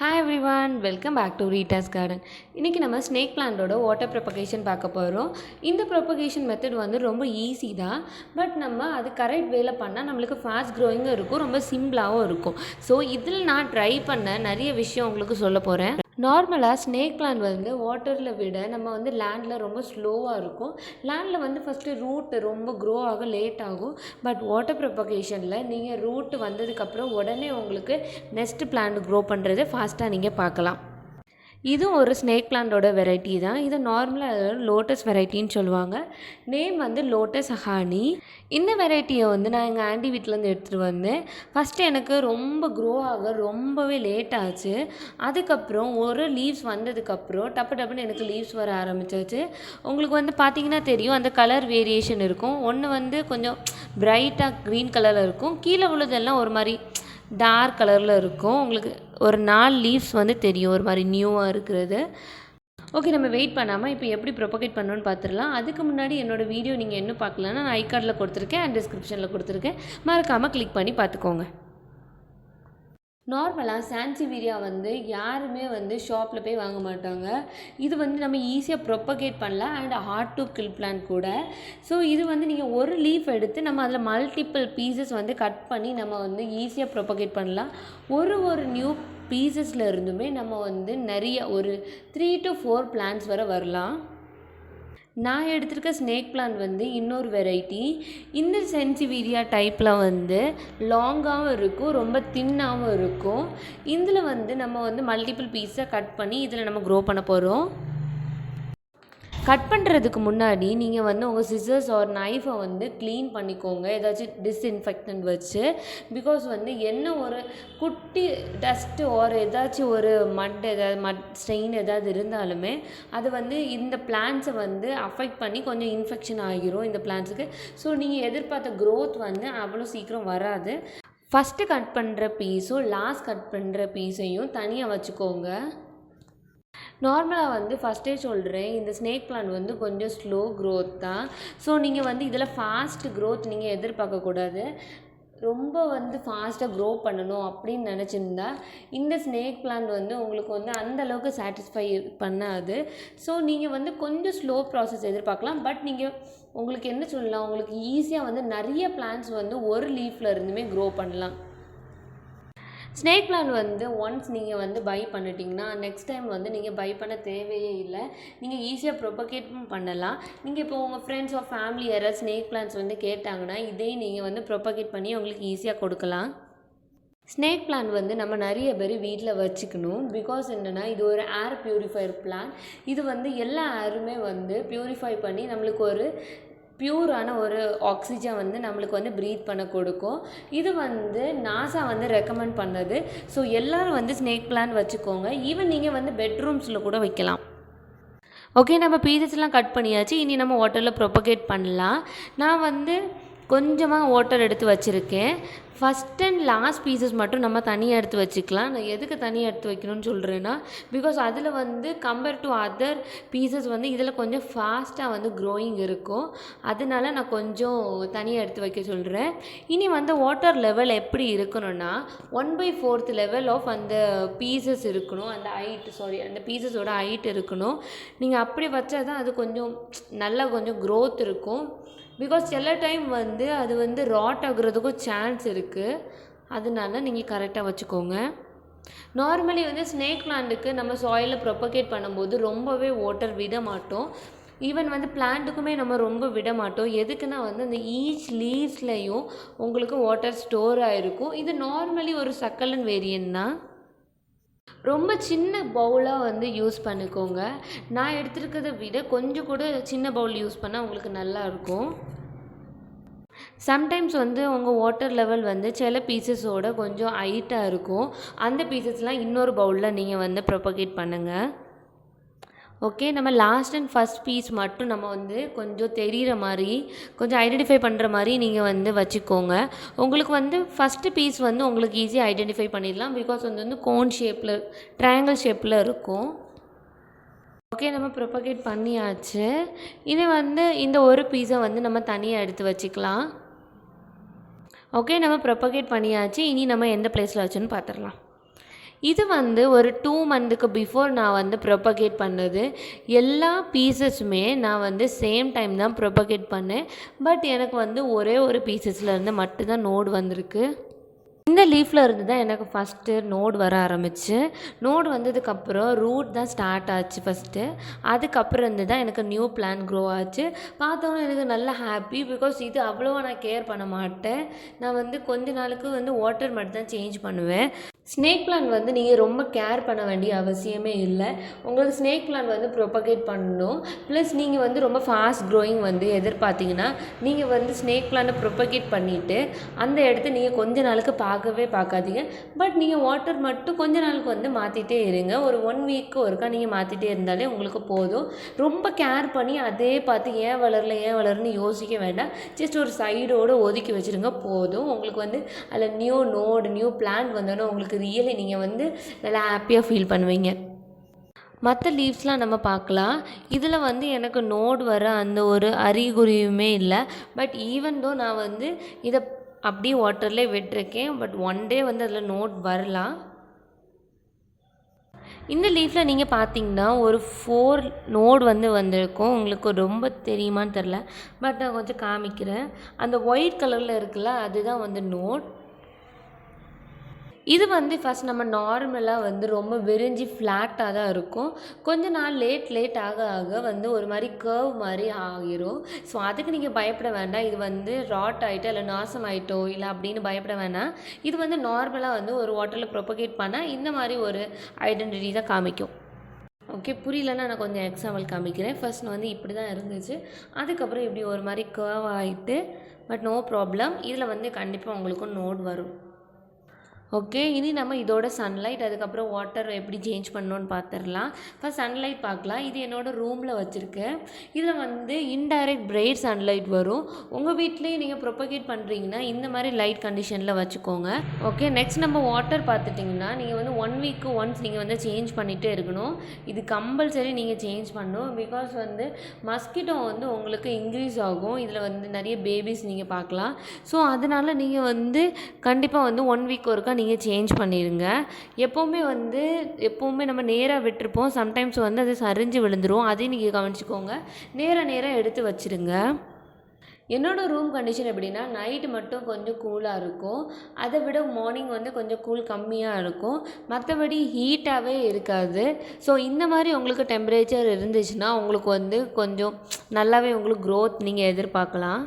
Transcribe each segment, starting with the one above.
Hi everyone, welcome back to RITA'S Garden. இன்றைக்கி நம்ம snake பிளான்ட்டோட water propagation பார்க்க போகிறோம். இந்த ப்ரொபகேஷன் மெத்தட் வந்து ரொம்ப ஈஸி தான். பட் நம்ம அது கரெக்ட் வேல பண்ணால் நம்மளுக்கு ஃபாஸ்ட் க்ரோயிங்கும் இருக்கும், ரொம்ப சிம்பிளாகவும் இருக்கும். ஸோ இதில் நான் ட்ரை பண்ண நிறைய விஷயம் உங்களுக்கு சொல்ல போகிறேன். நார்மலாக ஸ்னேக் பிளான்ட் வந்து வாட்டரில் விட நம்ம வந்து லேண்டில் ரொம்ப ஸ்லோவாக இருக்கும். லேண்டில் வந்து ஃபஸ்ட்டு ரூட் ரொம்ப க்ரோ ஆக லேட் ஆகும். பட் வாட்டர் ப்ரொபகேஷனில் நீங்கள் ரூட் வந்ததுக்கப்புறம் உடனே உங்களுக்கு நெக்ஸ்ட் பிளான்ட் க்ரோ பண்ணுறது ஃபாஸ்ட்டாக நீங்கள் பார்க்கலாம். இதுவும் ஒரு ஸ்னேக் பிளான்ட்டோட வெரைட்டி தான். இது நார்மலாக லோட்டஸ் வெரைட்டின்னு சொல்லுவாங்க. நேம் வந்து லோட்டஸ் ஹானி. இந்த வெரைட்டியை வந்து நான் எங்கள் ஆண்டி வீட்டிலேருந்து எடுத்துகிட்டு வந்தேன். ஃபஸ்ட்டு எனக்கு ரொம்ப க்ரோ ஆக ரொம்பவே லேட் ஆச்சு. அதுக்கப்புறம் ஒரு லீவ்ஸ் வந்ததுக்கப்புறம் டப்புன்னு எனக்கு லீவ்ஸ் வர ஆரம்பிச்சிச்சு. உங்களுக்கு வந்து பார்த்திங்கன்னா தெரியும், அந்த கலர் வேரியேஷன் இருக்கும். ஒன்று வந்து கொஞ்சம் பிரைட்டாக க்ரீன் கலரில் இருக்கும், கீழே உள்ளதெல்லாம் ஒரு மாதிரி டார்க் கலரில் இருக்கும். உங்களுக்கு ஒரு 4 லீவ்ஸ் வந்து தெரியும், ஒரு மாதிரி நியூவாக இருக்கிறது. ஓகே, நம்ம வெயிட் பண்ணாமல் இப்போ எப்படி ப்ரொபகேட் பண்ணணும்னு பார்த்துடலாம். அதுக்கு முன்னாடி என்னோடய வீடியோ நீங்கள் இன்னும் பார்க்கலன்னா நான் ஐகார்டில் கொடுத்துருக்கேன் அண்ட் டிஸ்கிரிப்ஷனில் கொடுத்துருக்கேன், மறக்காமல் கிளிக் பண்ணி பார்த்துக்கோங்க. நார்மலாக சான்சிவீரியா வந்து யாருமே வந்து ஷாப்பில் போய் வாங்க மாட்டாங்க. இது வந்து நம்ம ஈஸியாக ப்ரொப்பகேட் பண்ணலாம் and hard to kill plant கூட. ஸோ இது வந்து நீங்கள் ஒரு லீஃப் எடுத்து நம்ம அதில் மல்டிபிள் பீசஸ் வந்து கட் பண்ணி நம்ம வந்து ஈஸியாக ப்ரொப்பகேட் பண்ணலாம். ஒரு நியூ பீசஸில் இருந்துமே நம்ம வந்து நிறைய ஒரு 3 to 4 பிளான்ட்ஸ் வரை வரலாம். நான் எடுத்திருக்க ஸ்னேக் பிளான்ட் வந்து இன்னொரு வெரைட்டி. இந்த சென்சிவீரியா டைப்பில் வந்து லாங்காகவும் இருக்கும், ரொம்ப தின்னாகவும் இருக்கும். இதில் வந்து நம்ம வந்து மல்டிபிள் பீஸாக கட் பண்ணி இதில் நம்ம க்ரோ பண்ண போகிறோம். கட் பண்ணுறதுக்கு முன்னாடி நீங்கள் வந்து உங்கள் சிசர்ஸ் ஆர் நைஃபை வந்து க்ளீன் பண்ணிக்கோங்க, ஏதாச்சும் டிஸ்இன்ஃபெக்டன்ட் வச்சு. பிகாஸ் வந்து என்ன ஒரு குட்டி டஸ்ட்டு ஆர் ஏதாச்சும் ஒரு மட் ஸ்டெயின் ஏதாவது இருந்தாலுமே அது வந்து இந்த பிளான்ட்ஸை வந்து அஃபெக்ட் பண்ணி கொஞ்சம் இன்ஃபெக்ஷன் ஆகிரும் இந்த பிளான்ட்ஸுக்கு. ஸோ நீங்கள் எதிர்பார்த்த க்ரோத் வந்து அவ்வளோ சீக்கிரம் வராது. ஃபஸ்ட்டு கட் பண்ணுற பீஸும் லாஸ்ட் கட் பண்ணுற பீஸையும் தனியாக வச்சுக்கோங்க. நார்மலாக வந்து ஃபஸ்ட்டே சொல்கிறேன், இந்த ஸ்னேக் பிளான்ட் வந்து கொஞ்சம் ஸ்லோ க்ரோத் தான். ஸோ நீங்கள் வந்து இதில் ஃபாஸ்ட் க்ரோத் நீங்கள் எதிர்பார்க்கக்கூடாது. ரொம்ப வந்து ஃபாஸ்ட்டாக க்ரோ பண்ணணும் அப்படின்னு நினச்சிருந்தா இந்த ஸ்னேக் பிளான்ட் வந்து உங்களுக்கு வந்து அந்தளவுக்கு சாட்டிஸ்ஃபை பண்ணாது. ஸோ நீங்கள் வந்து கொஞ்சம் ஸ்லோ ப்ராசஸ் எதிர்பார்க்கலாம். பட் நீங்கள் உங்களுக்கு என்ன சொல்லலாம், உங்களுக்கு ஈஸியாக வந்து நிறைய பிளான்ட்ஸ் வந்து ஒரு லீஃபில் இருந்துமே க்ரோ பண்ணலாம். ஸ்னேக் பிளான்ட் வந்து ஒன்ஸ் நீங்கள் வந்து பை பண்ணிட்டீங்கன்னா நெக்ஸ்ட் டைம் வந்து நீங்கள் பை பண்ண தேவையே இல்லை. நீங்கள் ஈஸியாக ப்ரொபகேட்டும் பண்ணலாம். நீங்கள் இப்போ உங்கள் ஃப்ரெண்ட்ஸ் ஆர் ஃபேமிலி யாராவது ஸ்னேக் பிளான்ட்ஸ் வந்து கேட்டாங்கன்னா இதே நீங்கள் வந்து ப்ரொபகேட் பண்ணி அவங்களுக்கு ஈஸியாக கொடுக்கலாம். ஸ்னேக் பிளான்ட் வந்து நம்ம நிறைய பேர் வீட்டில் வச்சுக்கணும். பிகாஸ் என்னென்னா இது ஒரு ஏர் ப்யூரிஃபையர் பிளான்ட். இது வந்து எல்லா ஏருமே வந்து ப்யூரிஃபை பண்ணி நம்மளுக்கு ஒரு பியூரான ஒரு ஆக்சிஜன் வந்து நம்மளுக்கு வந்து ப்ரீத் பண்ண கொடுக்கும். இது வந்து நாசா வந்து ரெக்கமெண்ட் பண்ணது. ஸோ எல்லோரும் வந்து ஸ்னேக் பிளான்ட் வச்சுக்கோங்க. ஈவன் நீங்கள் வந்து பெட்ரூம்ஸில் கூட வைக்கலாம். ஓகே, நம்ம பீசஸ்லாம் கட் பண்ணியாச்சு. இனி நம்ம வாட்டரில் ப்ரொபகேட் பண்ணலாம். நான் வந்து கொஞ்சமாக வாட்டர் எடுத்து வச்சுருக்கேன். ஃபஸ்ட் அண்ட் லாஸ்ட் பீசஸ் மட்டும் நம்ம தனியாக எடுத்து வச்சுக்கலாம். நான் எதுக்கு தனியாக எடுத்து வைக்கணும்னு சொல்கிறேன்னா, பிகாஸ் அதில் வந்து கம்பேர் டு அதர் பீசஸ் வந்து இதில் கொஞ்சம் ஃபாஸ்ட்டாக வந்து க்ரோயிங் இருக்கும். அதனால நான் கொஞ்சம் தனியாக எடுத்து வைக்க சொல்கிறேன். இனி வந்து வாட்டர் லெவல் எப்படி இருக்கணும்னா 1/4 லெவல் ஆஃப் அந்த பீசஸ் இருக்கணும். அந்த பீசஸோட ஹைட் இருக்கணும். நீங்கள் அப்படி வச்சா தான் அது கொஞ்சம் நல்லா கொஞ்சம் க்ரோத் இருக்கும். பிகாஸ் சில டைம் வந்து அது வந்து ராட் ஆகுறதுக்கும் சான்ஸ் இருக்குது. அதனால நீங்கள் கரெக்டாக வச்சுக்கோங்க. நார்மலி வந்து ஸ்னேக் பிளான்ட்டுக்கு நம்ம சாயிலில் ப்ரொபகேட் பண்ணும்போது ரொம்பவே வாட்டர் விட மாட்டோம். ஈவன் வந்து பிளான்ட்டுக்குமே நம்ம ரொம்ப விட மாட்டோம். எதுக்குன்னா வந்து அந்த ஈச் லீவ்ஸ்லேயும் உங்களுக்கு வாட்டர் ஸ்டோர் ஆகிருக்கும். இது நார்மலி ஒரு சக்கலன் வேரியன்ட் தான். ரொம்ப சின்ன பவுலாக வந்து யூஸ் பண்ணிக்கோங்க. நான் எடுத்துருக்கிறத விட கொஞ்சம் கூட சின்ன பவுல் யூஸ் பண்ணால் உங்களுக்கு நல்லாயிருக்கும். சம்டைம்ஸ் வந்து உங்கள் வாட்டர் லெவல் வந்து சில பீசஸோட கொஞ்சம் ஹைட்டாக இருக்கும். அந்த பீசஸ்லாம் இன்னொரு பவுலில் நீங்கள் வந்து ப்ரொபகேட் பண்ணுங்கள். ஓகே, நம்ம லாஸ்ட் அண்ட் ஃபஸ்ட் பீஸ் மட்டும் நம்ம வந்து கொஞ்சம் தெரிகிற மாதிரி கொஞ்சம் ஐடென்டிஃபை பண்ணுற மாதிரி நீங்கள் வந்து வச்சுக்கோங்க. உங்களுக்கு வந்து ஃபஸ்ட்டு பீஸ் வந்து உங்களுக்கு ஈஸியாக ஐடென்டிஃபை பண்ணிடலாம். பிகாஸ் வந்து கோன் ஷேப்பில் ட்ரையாங்கிள் ஷேப்பில் இருக்கும். ஓகே, நம்ம ப்ரொபகேட் பண்ணியாச்சு. இது வந்து இந்த ஒரு பீஸை வந்து நம்ம தனியாக எடுத்து வச்சுக்கலாம். ஓகே, நம்ம ப்ரொபகேட் பண்ணியாச்சு. இனி நம்ம எந்த பிளேஸில் வச்சுன்னு பார்த்துடலாம். இது வந்து ஒரு 2 மந்த்துக்கு பிஃபோர் நான் வந்து ப்ரொபகேட் பண்ணது. எல்லா பீசஸுமே நான் வந்து சேம் டைம் தான் ப்ரொபகேட் பண்ணேன். பட் எனக்கு வந்து ஒரே ஒரு பீசஸ்லேருந்து மட்டும்தான் நோடு வந்திருக்கு. இந்த லீஃபில் இருந்து தான் எனக்கு ஃபஸ்ட்டு நோடு வர ஆரம்பிச்சு. நோடு வந்ததுக்கப்புறம் ரூட் தான் ஸ்டார்ட் ஆச்சு ஃபஸ்ட்டு. அதுக்கப்புறம் இருந்து தான் எனக்கு நியூ பிளான் க்ரோ ஆச்சு. பார்த்தோன்னே எனக்கு நல்ல ஹாப்பி. பிகாஸ் இது அவ்வளோவா நான் கேர் பண்ண மாட்டேன். நான் வந்து கொஞ்ச நாளுக்கு வந்து வாட்டர் மட்டும் தான் சேஞ்ச் பண்ணுவேன். ஸ்னேக் பிளான்ட் வந்து நீங்கள் ரொம்ப கேர் பண்ண வேண்டிய அவசியமே இல்லை. உங்களுக்கு ஸ்னேக் பிளான்ட் வந்து ப்ரொபகேட் பண்ணணும். ப்ளஸ் நீங்கள் வந்து ரொம்ப ஃபாஸ்ட் க்ரோயிங் வந்து எதிர்பார்த்தீங்கன்னா நீங்கள் வந்து ஸ்னேக் பிளான்ட்டை ப்ரொபகேட் பண்ணிவிட்டு அந்த இடத்த நீங்கள் கொஞ்ச நாளுக்கு பார்க்கவே பார்க்காதீங்க. பட் நீங்கள் வாட்டர் மட்டும் கொஞ்ச நாளுக்கு வந்து மாற்றிட்டே இருங்க. ஒரு 1 வீக்கு ஒருக்கா நீங்கள் மாற்றிட்டே இருந்தாலே உங்களுக்கு போதும். ரொம்ப கேர் பண்ணி அதே பார்த்து ஏன் வளரலன்னு யோசிக்க வேண்டாம். ஜஸ்ட் ஒரு சைடோடு ஒதுக்கி வச்சுருங்க போதும். உங்களுக்கு வந்து அதில் நியூ பிளான்ட் வந்தோன்னே உங்களுக்கு ரியலி நீங்கள் வந்து நல்லா ஹாப்பியாக ஃபீல் பண்ணுவீங்க. மற்ற லீவ்ஸ்லாம் நம்ம பார்க்கலாம். இதில் வந்து எனக்கு நோடு வர அந்த ஒரு அறிகுறியுமே இல்லை. பட் ஈவன் தோ நான் வந்து இதை அப்படியே வாட்டர்லேயே விட்டுருக்கேன். பட் 1 டே வந்து அதில் நோட் வரலாம். இந்த லீஃபில் நீங்கள் பார்த்தீங்கன்னா ஒரு 4 நோடு வந்திருக்கும். உங்களுக்கு ரொம்ப தெரியுமான்னு தெரில. பட் நான் கொஞ்சம் காமிக்கிறேன். அந்த ஒயிட் கலரில் இருக்குல்ல அதுதான் வந்து நோட். இது வந்து ஃபஸ்ட் நம்ம நார்மலாக வந்து ரொம்ப விரிஞ்சி ஃப்ளாட்டாக தான் இருக்கும். கொஞ்ச நாள் லேட் ஆக வந்து ஒரு மாதிரி கர்வ் மாதிரி ஆகிரும். ஸோ அதுக்கு நீங்கள் பயப்பட வேண்டாம். இது வந்து ராட் ஆகிட்டோ இல்லை நாசம் ஆகிட்டோ இல்லை அப்படின்னு பயப்பட வேண்டாம். இது வந்து நார்மலாக வந்து ஒரு வாட்டரில் ப்ரொபகேட் பண்ணால் இந்த மாதிரி ஒரு ஐடென்டிட்டி தான் காமிக்கும். ஓகே, புரியலன்னா நான் கொஞ்சம் எக்ஸாம்பிள் காமிக்கிறேன். ஃபர்ஸ்ட் வந்து இப்படி தான் இருந்துச்சு. அதுக்கப்புறம் இப்படி ஒரு மாதிரி கர்வ் ஆகிட்டு பட் நோ ப்ராப்ளம். இதில் வந்து கண்டிப்பாக உங்களுக்கும் நோட் வரும். ஓகே, இனி நம்ம இதோட சன்லைட் அதுக்கப்புறம் வாட்டர் எப்படி சேஞ்ச் பண்ணணுன்னு பார்த்துடலாம். ஃபஸ்ட் சன்லைட் பார்க்கலாம். இது என்னோடய ரூமில் வச்சுருக்கேன். இதில் வந்து இன்டைரக்ட் பிரைட் சன்லைட் வரும். உங்கள் வீட்லேயே நீங்கள் ப்ரொபகேட் பண்ணுறீங்கன்னா இந்த மாதிரி லைட் கண்டிஷனில் வச்சுக்கோங்க. ஓகே, நெக்ஸ்ட் நம்ம வாட்டர் பார்த்துட்டிங்கன்னா நீங்கள் வந்து 1 வீக்கு ஒன்ஸ் நீங்கள் வந்து சேஞ்ச் பண்ணிகிட்டே இருக்கணும். இது கம்பல்சரி நீங்கள் சேஞ்ச் பண்ணணும். பிகாஸ் வந்து மஸ்கிட்டோ வந்து உங்களுக்கு இன்க்ரீஸ் ஆகும். இதில் வந்து நிறைய பேபிஸ் நீங்கள் பார்க்கலாம். ஸோ அதனால் நீங்கள் வந்து கண்டிப்பாக வந்து 1 வீக் ஒருக்கா நீங்கள் சேஞ்ச் பண்ணிடுங்க. எப்போவுமே நம்ம நேராக விட்டுருப்போம். சம்டைம்ஸ் வந்து அது சரிஞ்சு விழுந்துடும். அதையும் நீங்கள் கவனிச்சிக்கோங்க. நேராக எடுத்து வச்சுருங்க. என்னோடய ரூம் கண்டிஷன் எப்படின்னா நைட்டு மட்டும் கொஞ்சம் கூலாக இருக்கும். அதை விட மார்னிங் வந்து கொஞ்சம் கூல் கம்மியாக இருக்கும். மற்றபடி ஹீட்டாகவே இருக்காது. ஸோ இந்த மாதிரி உங்களுக்கு டெம்பரேச்சர் இருந்துச்சுன்னா உங்களுக்கு வந்து கொஞ்சம் நல்லாவே உங்களுக்கு க்ரோத் நீங்கள் எதிர்பார்க்கலாம்.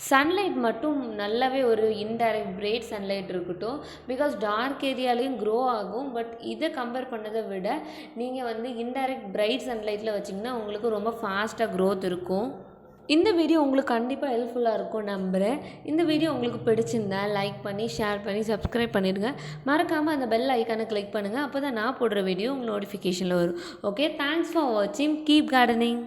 சன்லைட் மட்டும் நல்லாவே ஒரு இன்டைரக்ட் பிரைட் சன்லைட் இருக்கட்டும். பிகாஸ் டார்க் ஏரியாலையும் க்ரோ ஆகும். பட் இதை கம்பேர் பண்ணதை விட நீங்கள் வந்து இன்டைரக்ட் பிரைட் சன்லைட்டில் வச்சிங்கன்னா உங்களுக்கு ரொம்ப ஃபாஸ்ட்டாக க்ரோத் இருக்கும். இந்த வீடியோ உங்களுக்கு கண்டிப்பாக ஹெல்ப்ஃபுல்லாக இருக்கும் நம்புகிறேன். இந்த வீடியோ உங்களுக்கு பிடிச்சிருந்தா லைக் பண்ணி ஷேர் பண்ணி சப்ஸ்கிரைப் பண்ணிடுங்க. மறக்காமல் அந்த பெல் ஐக்கானை கிளிக் பண்ணுங்கள். அப்போ தான் நான் போடுற வீடியோ உங்களுக்கு நோட்டிஃபிகேஷனில் வரும். ஓகே, தேங்க்ஸ் ஃபார் வாட்சிங். Keep gardening.